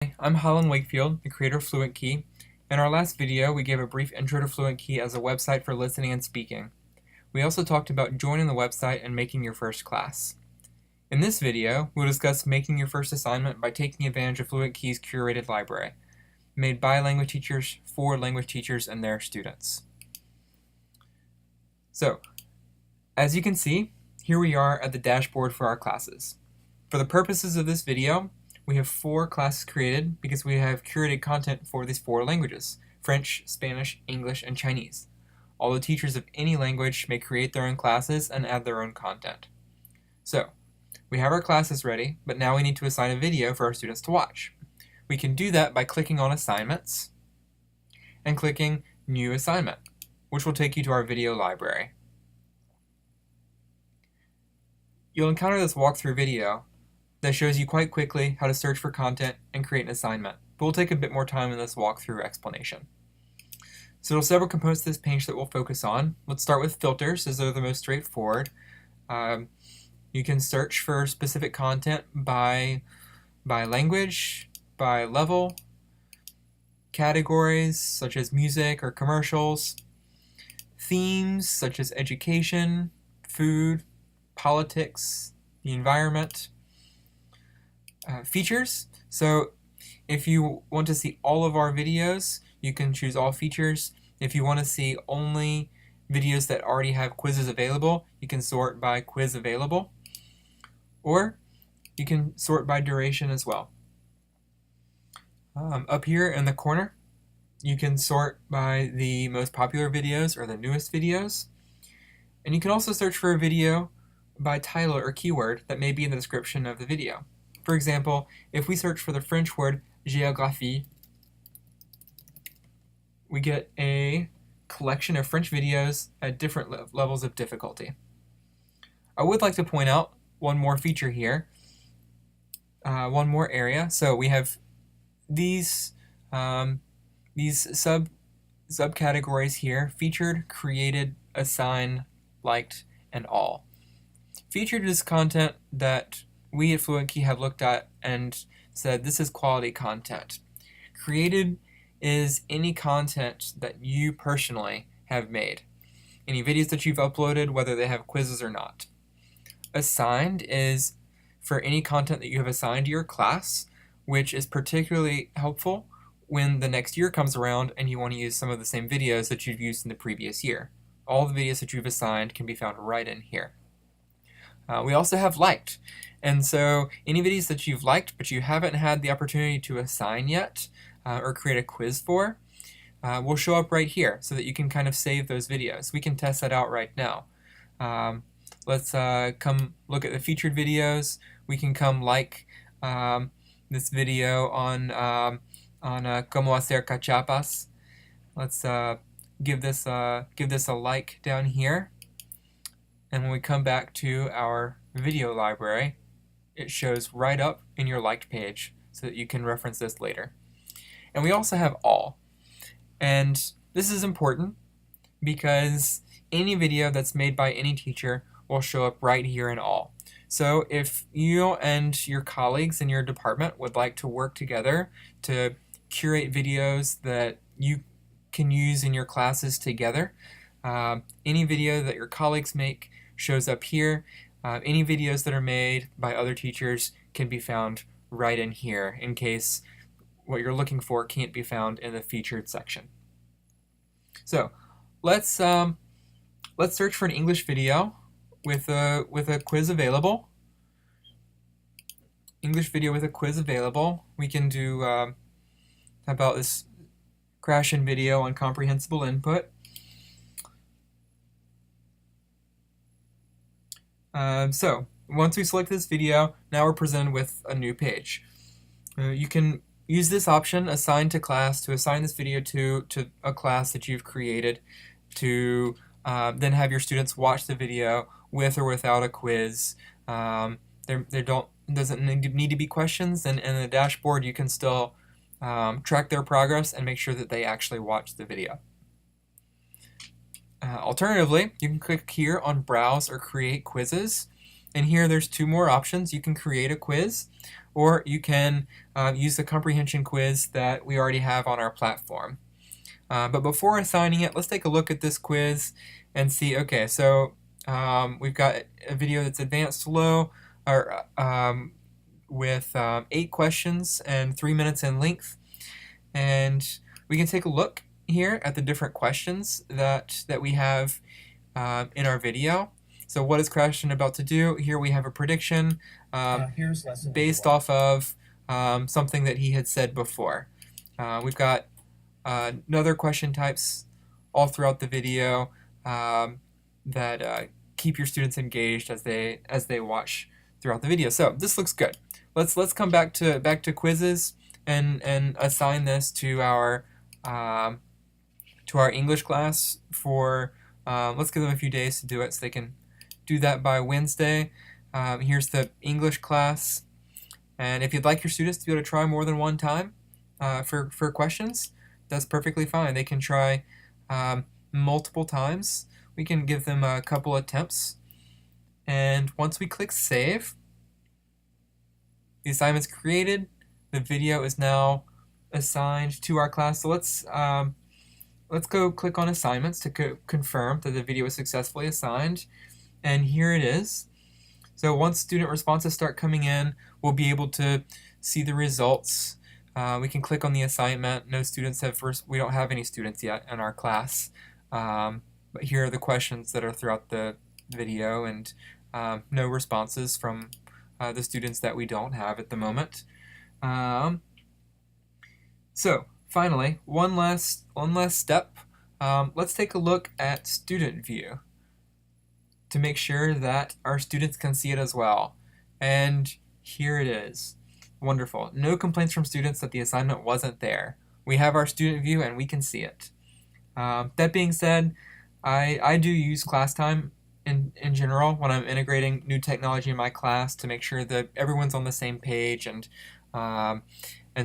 I'm Holland Wakefield, the creator of FluentKey. In our last video, we gave a brief intro to FluentKey as a website for listening and speaking. We also talked about joining the website and making your first class. In this video, we'll discuss making your first assignment by taking advantage of FluentKey's curated library, made by language teachers for language teachers and their students. So, as you can see, here we are at the dashboard for our classes. For the purposes of this video, we have 4 classes created because we have curated content for these 4 languages: French, Spanish, English, and Chinese. Although teachers of any language may create their own classes and add their own content. So, we have our classes ready, but now we need to assign a video for our students to watch. We can do that by clicking on Assignments and clicking New Assignment, which will take you to our video library. You'll encounter this walkthrough video that shows you quite quickly how to search for content and create an assignment, but we'll take a bit more time in this walkthrough explanation. So there are several components to this page that we'll focus on. Let's start with filters, as they're the most straightforward. You can search for specific content by language, by level, categories such as music or commercials, themes such as education, food, politics, the environment, features. So if you want to see all of our videos, you can choose all features. If you want to see only videos that already have quizzes available, you can sort by quiz available, or you can sort by duration as well. Up here in the corner, you can sort by the most popular videos or the newest videos, and you can also search for a video by title or keyword that may be in the description of the video. For example, if we search for the French word géographie, we get a collection of French videos at different levels of difficulty. I would like to point out one more feature here, one more area. So we have these subcategories here: featured, created, assigned, liked, and all. Featured is content that we at FluentKey have looked at and said this is quality content. Created is any content that you personally have made. Any videos that you've uploaded, whether they have quizzes or not. Assigned is for any content that you have assigned to your class, which is particularly helpful when the next year comes around and you want to use some of the same videos that you've used in the previous year. All the videos that you've assigned can be found right in here. We also have liked, and so any videos that you've liked but you haven't had the opportunity to assign yet or create a quiz for will show up right here so that you can kind of save those videos. We can test that out right now. Let's come look at the featured videos. We can come like this video on Cómo hacer cachapas. Let's give this a like down here. And when we come back to our video library, it shows right up in your liked page so that you can reference this later. And we also have all. And this is important because any video that's made by any teacher will show up right here in all. So if you and your colleagues in your department would like to work together to curate videos that you can use in your classes together, any video that your colleagues make shows up here. Any videos that are made by other teachers can be found right in here in case what you're looking for can't be found in the featured section. So let's search for an English video with a quiz available. English video with a quiz available. We can do how about this crash-in video on comprehensible input. So once we select this video, now we're presented with a new page. You can use this option, assign to class, to assign this video to a class that you've created, to then have your students watch the video with or without a quiz. Doesn't need to be questions, and in the dashboard you can still track their progress and make sure that they actually watch the video. Alternatively, you can click here on Browse or Create Quizzes, And here there's two more options. You can create a quiz, or you can use the comprehension quiz that we already have on our platform. But before assigning it, let's take a look at this quiz and see, okay, so we've got a video that's advanced to low, or, with 8 questions and 3 minutes in length. And we can take a look here at the different questions that we have in our video. So what is Christian about to do? Here we have a prediction Here's lesson based number one. off of something that he had said before. We've got another question types all throughout the video that keep your students engaged as they watch throughout the video. So this looks good. Let's come back to quizzes and assign this to our English class for let's give them a few days to do it so they can do that by Wednesday. Here's the English class, and if you'd like your students to be able to try more than one time for questions, that's perfectly fine. They can try multiple times. We can give them a couple attempts, and once we click save, the assignment's created. The video is now assigned to our class. So let's go click on assignments to confirm that the video is successfully assigned. And here it is. So once student responses start coming in, we'll be able to see the results. We can click on the assignment. No students have we don't have any students yet in our class. But here are the questions that are throughout the video, and no responses from the students that we don't have at the moment. So finally, one last step. Let's take a look at student view to make sure that our students can see it as well. And here it is. Wonderful. No complaints from students that the assignment wasn't there. We have our student view and we can see it. That being said, I do use ClassTime in general when I'm integrating new technology in my class to make sure that everyone's on the same page, and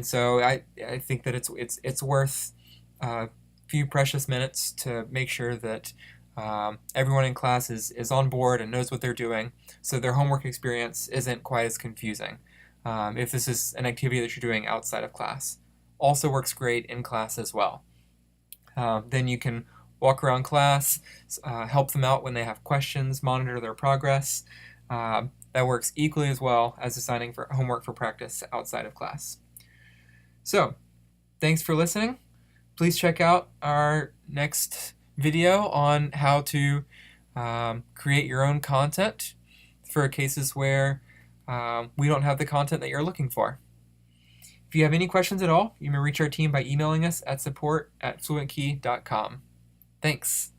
so I think that it's worth a few precious minutes to make sure that everyone in class is on board and knows what they're doing, so their homework experience isn't quite as confusing. If this is an activity that you're doing outside of class, also works great in class as well. Then you can walk around class, help them out when they have questions, monitor their progress. That works equally as well as assigning for homework for practice outside of class. So, thanks for listening. Please check out our next video on how to create your own content for cases where we don't have the content that you're looking for. If you have any questions at all, you may reach our team by emailing us at support@fluentkey.com. Thanks.